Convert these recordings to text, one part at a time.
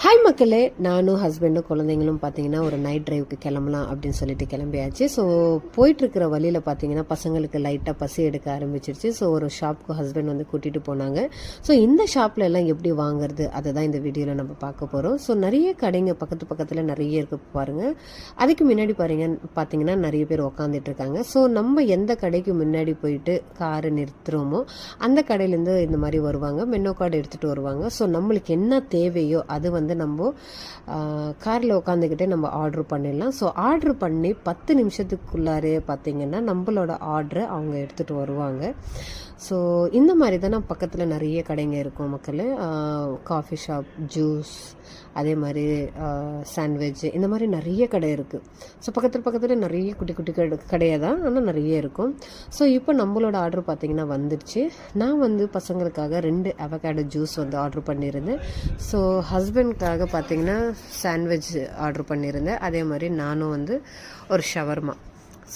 Hi மக்களே, நானும் ஹஸ்பண்டும் குழந்தைங்களும் பார்த்தீங்கன்னா ஒரு நைட் டிரைவுக்கு கிளம்பலாம் அப்படின்னு சொல்லிட்டு கிளம்பியாச்சு. ஸோ போயிட்டுருக்கிற வழியில் பார்த்தீங்கன்னா பசங்களுக்கு லைட்டாக பசி எடுக்க ஆரம்பிச்சிருச்சு. ஸோ ஒரு ஷாப்புக்கு ஹஸ்பண்ட் வந்து கூட்டிகிட்டு போனாங்க. ஸோ இந்த ஷாப்பில் எல்லாம் எப்படி வாங்குறது அதை தான் இந்த வீடியோவில் நம்ம பார்க்க போகிறோம். ஸோ நிறைய கடைங்க பக்கத்தில் நிறைய இருக்கு பாருங்கள். அதுக்கு முன்னாடி பார்த்தீங்கன்னா நிறைய பேர் உக்காந்துட்டு இருக்காங்க. ஸோ நம்ம எந்த கடைக்கு முன்னாடி போயிட்டு காரை நிறுத்துகிறோமோ அந்த கடையிலேருந்து இந்த மாதிரி வருவாங்க, மெனு கார்டு எடுத்துகிட்டு வருவாங்க. ஸோ நம்மளுக்கு என்ன தேவையோ அது வந்து நம்ம காரில் உட்காந்துக்கிட்டே நம்ம ஆர்டர் பண்ணிடலாம். ஸோ ஆர்டர் பண்ணி 10 நிமிஷத்துக்குள்ளாரே பார்த்தீங்கன்னா நம்மளோட ஆர்டரை அவங்க எடுத்துகிட்டு வருவாங்க. ஸோ இந்த மாதிரி தான் நம்ம பக்கத்தில் நிறைய கடைங்க இருக்கும் மக்கள். காஃபி ஷாப், ஜூஸ், அதே மாதிரி சாண்ட்விச், இந்த மாதிரி நிறைய கடை இருக்குது. ஸோ பக்கத்தில் நிறைய குட்டி குட்டி கடையாக தான், ஆனால் நிறைய இருக்கும். ஸோ இப்போ நம்மளோட ஆர்டர் பார்த்திங்கன்னா வந்துடுச்சு. நான் வந்து பசங்களுக்காக 2 அவகாடோ ஜூஸ் வந்து ஆர்டர் பண்ணியிருந்தேன். ஸோ ஹஸ்பண்ட்காக பார்த்திங்கன்னா சாண்ட்விச் ஆர்டர் பண்ணியிருந்தேன். அதே மாதிரி நானும் வந்து ஒரு ஷவர்மா.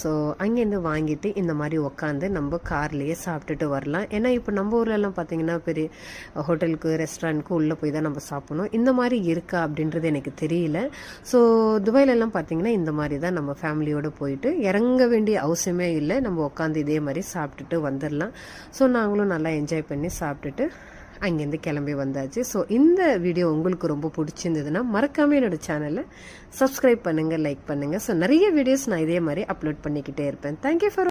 ஸோ அங்கேருந்து வாங்கிட்டு இந்த மாதிரி உக்காந்து நம்ம கார்லேயே சாப்பிட்டுட்டு வரலாம். ஏன்னா இப்போ நம்ம ஊர்லலாம் பார்த்திங்கன்னா பெரிய ஹோட்டலுக்கு, ரெஸ்டாரண்ட்க்கு உள்ளே போய் தான் நம்ம சாப்பிடணும். இந்த மாதிரி இருக்கா அப்படின்றது எனக்கு தெரியல. ஸோ துபாயிலெல்லாம் பார்த்திங்கன்னா இந்த மாதிரி தான் நம்ம ஃபேமிலியோடு போயிட்டு இறங்க வேண்டிய அவசியமே இல்லை. நம்ம உட்காந்து இதே மாதிரி சாப்பிட்டுட்டு வந்துடலாம். ஸோ நாங்களும் நல்லா என்ஜாய் பண்ணி சாப்பிட்டுட்டு அங்கேருந்து கிளம்பி வந்தாச்சு. ஸோ இந்த வீடியோ உங்களுக்கு ரொம்ப பிடிச்சிருந்ததுன்னா மறக்காமல் என்னோடய சேனலை சப்ஸ்கிரைப் பண்ணுங்கள், லைக் பண்ணுங்கள். ஸோ நிறைய வீடியோஸ் நான் இதே மாதிரி அப்லோட் பண்ணிக்கிட்டே இருப்பேன். Thank you for